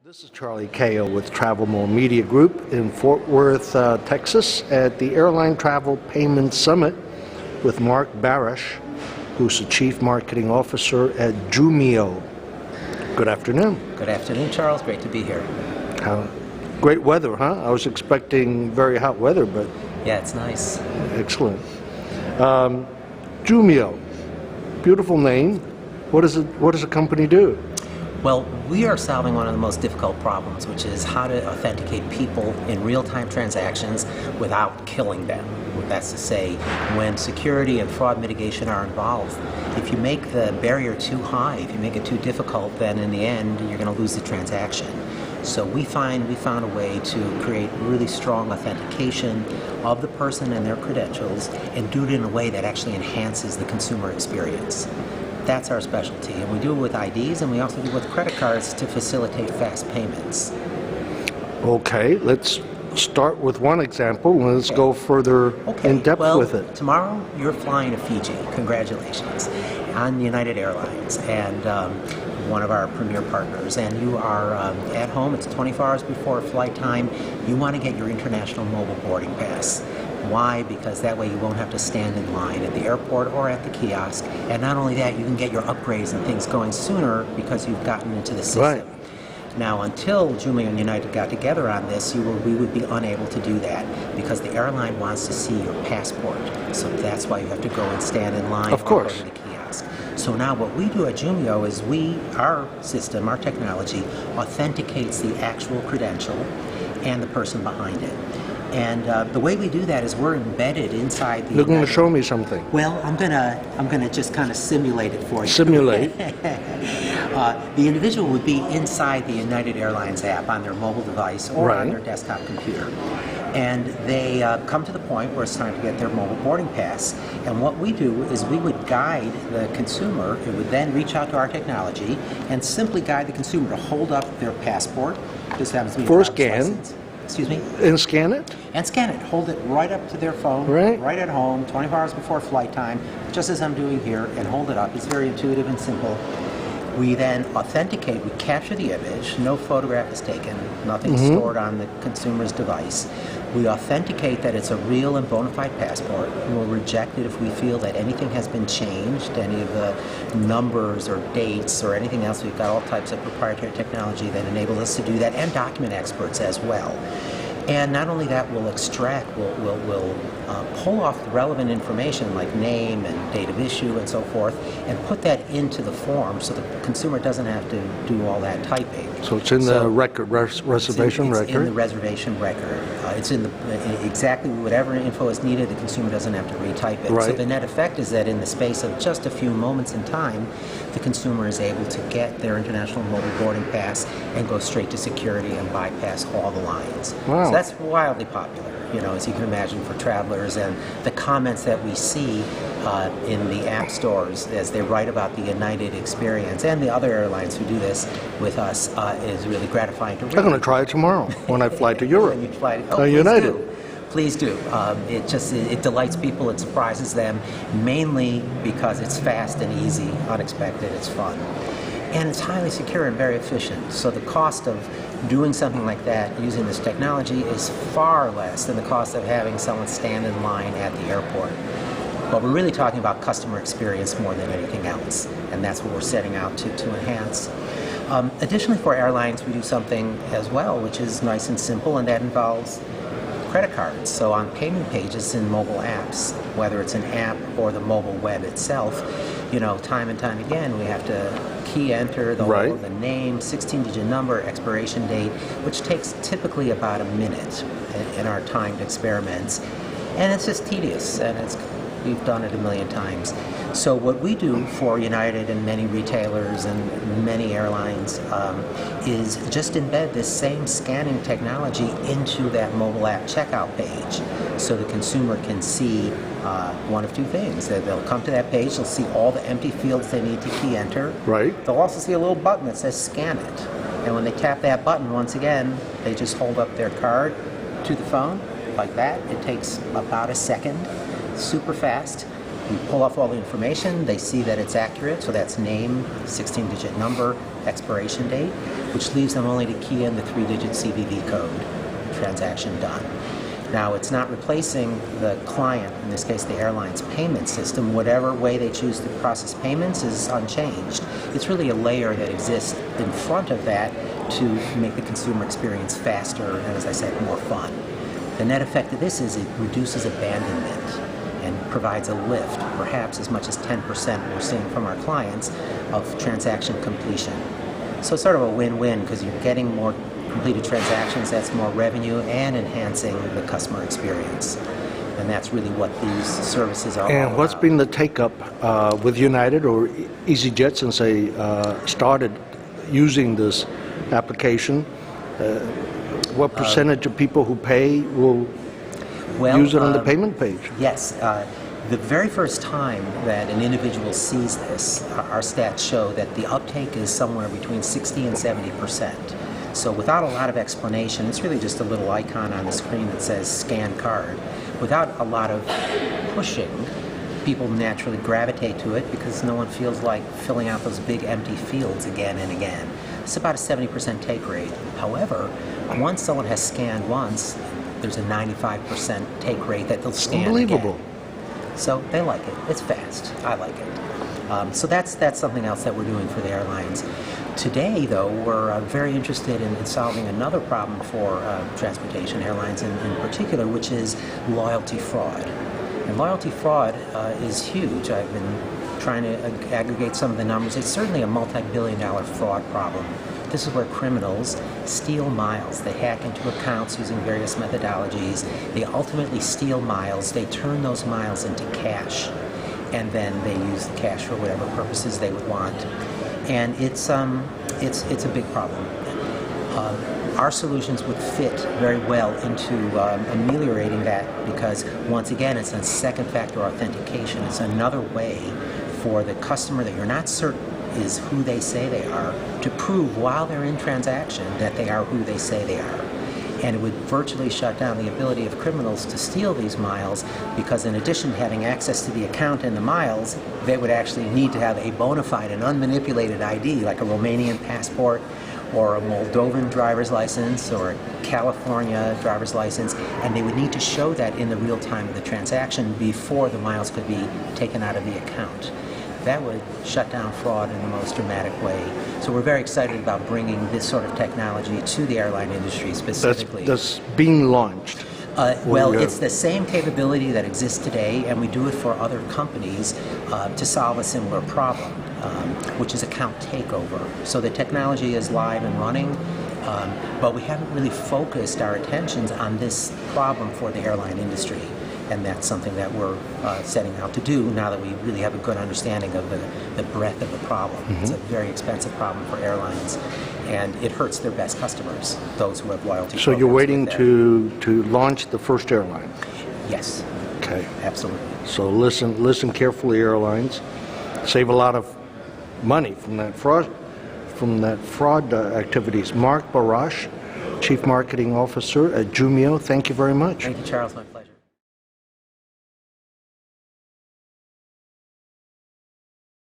This is Charlie Kao with Travel Mall Media Group in Fort Worth, Texas at the Airline Travel Payment Summit with Marc Barach, who's the Chief Marketing Officer at Jumio. Good afternoon. Good afternoon, Charles. Great to be here. Great weather, huh? I was expecting very hot weather, but... Yeah, it's nice. Excellent. Jumio, beautiful name. What does the company do? Well, we are solving one of the most difficult problems, which is how to authenticate people in real-time transactions without killing them. That's to say, when security and fraud mitigation are involved, if you make the barrier too high, if you make it too difficult, then in the end, you're going to lose the transaction. So we found a way to create really strong authentication of the person and their credentials and do it in a way that actually enhances the consumer experience. That's our specialty, and we do it with IDs, and we also do it with credit cards to facilitate fast payments. Okay, let's start with one example, and let's go further in depth with it. Tomorrow you're flying to Fiji. Congratulations. On United Airlines, and one of our premier partners, and you are at home. It's 24 hours before flight time. You want to get your international mobile boarding pass. Why? Because that way you won't have to stand in line at the airport or at the kiosk. And not only that, you can get your upgrades and things going sooner because you've gotten into the system. Right. Now, until Jumio and United got together on this, we would be unable to do that because the airline wants to see your passport. So that's why you have to go and stand in line of course. Or go to the kiosk. So now what we do at Jumio is our system, our technology, authenticates the actual credential and the person behind it. And the way we do that is we're embedded inside the... You're going to show me something. Well, I'm gonna just kind of simulate it for you. Simulate. The individual would be inside the United Airlines app on their mobile device or on their desktop computer. And they come to the point where it's time to get their mobile boarding pass. And what we do is we would guide the consumer. It would then reach out to our technology and simply guide the consumer to hold up their passport. This happens to be for a scan. License. Excuse me? And scan it? And scan it. Hold it right up to their phone, right at home, 24 hours before flight time, just as I'm doing here, and hold it up. It's very intuitive and simple. We then authenticate, we capture the image, no photograph is taken, nothing stored on the consumer's device. We authenticate that it's a real and bona fide passport, and we'll reject it if we feel that anything has been changed, any of the numbers or dates or anything else. We've got all types of proprietary technology that enables us to do that, and document experts as well. And not only that, we'll extract, we'll pull off the relevant information like name and date of issue and so forth, and put that into the form so the consumer doesn't have to do all that typing. So it's in the record, reservation record? It's in the reservation record. It's in exactly whatever info is needed. The consumer doesn't have to retype it. Right. So the net effect is that in the space of just a few moments in time, the consumer is able to get their international mobile boarding pass and go straight to security and bypass all the lines. Wow. So that's wildly popular, as you can imagine, for travelers, and the comments that we see in the app stores as they write about the United experience and the other airlines who do this with us is really gratifying to read. I'm going to try it tomorrow when I fly to Europe. When you fly United. Please do. It delights people. It surprises them, mainly because it's fast and easy, unexpected. It's fun, and it's highly secure and very efficient. So the cost of doing something like that using this technology is far less than the cost of having someone stand in line at the airport. But we're really talking about customer experience more than anything else, and that's what we're setting out to enhance. Additionally, for airlines, we do something as well, which is nice and simple, and that involves credit cards. So on payment pages in mobile apps, whether it's an app or the mobile web itself, time and time again, we have to key enter the name, 16-digit number, expiration date, which takes typically about a minute in our timed experiments. And it's just tedious, and we've done it a million times. So what we do for United and many retailers and many airlines is just embed this same scanning technology into that mobile app checkout page, so the consumer can see one of two things. They'll come to that page, they'll see all the empty fields they need to key enter. Right. They'll also see a little button that says scan it. And when they tap that button, once again, they just hold up their card to the phone like that. It takes about a second, super fast. We pull off all the information, they see that it's accurate, so that's name, 16-digit number, expiration date, which leaves them only to key in the 3-digit CVV code, transaction done. Now, it's not replacing the client, in this case the airline's payment system. Whatever way they choose to process payments is unchanged. It's really a layer that exists in front of that to make the consumer experience faster and, as I said, more fun. The net effect of this is it reduces abandonment and provides a lift, perhaps as much as 10% we're seeing from our clients, of transaction completion. So it's sort of a win-win because you're getting more completed transactions, that's more revenue, and enhancing the customer experience. And that's really what these services are all And what's about. been the take-up with United or EasyJet since they started using this application? What percentage of people who pay will use it on the payment page? Yes. The very first time that an individual sees this, our stats show that the uptake is somewhere between 60 and 70%. So without a lot of explanation, it's really just a little icon on the screen that says scan card. Without a lot of pushing, people naturally gravitate to it because no one feels like filling out those big empty fields again and again. It's about a 70% take rate. However, once someone has scanned once, there's a 95% take rate that they'll scan Unbelievable. again. So they like it. It's fast. I like it. So that's something else that we're doing for the airlines. Today, though, we're very interested in solving another problem for transportation airlines in particular, which is loyalty fraud. And loyalty fraud is huge. I've been trying to aggregate some of the numbers. It's certainly a multi-billion-dollar fraud problem. This is where criminals steal miles. They hack into accounts using various methodologies. They ultimately steal miles. They turn those miles into cash, and then they use the cash for whatever purposes they would want. And it's a big problem. Our solutions would fit very well into ameliorating that because, once again, it's a second factor authentication. It's another way for the customer that you're not certain is who they say they are to prove while they're in transaction that they are who they say they are. And it would virtually shut down the ability of criminals to steal these miles because, in addition to having access to the account and the miles, they would actually need to have a bona fide and unmanipulated ID like a Romanian passport or a Moldovan driver's license or a California driver's license, and they would need to show that in the real time of the transaction before the miles could be taken out of the account. That would shut down fraud in the most dramatic way. So we're very excited about bringing this sort of technology to the airline industry specifically. That's being launched. Well, it's the same capability that exists today, and we do it for other companies to solve a similar problem, which is account takeover. So the technology is live and running, but we haven't really focused our attentions on this problem for the airline industry. And that's something that we're setting out to do now that we really have a good understanding of the breadth of the problem. Mm-hmm. It's a very expensive problem for airlines, and it hurts their best customers, those who have loyalty. So you're waiting to launch the first airline? Yes. Okay. Absolutely. So listen carefully, airlines. Save a lot of money from that fraud activities. Marc Barach, Chief Marketing Officer at Jumio. Thank you very much. Thank you, Charles. My pleasure.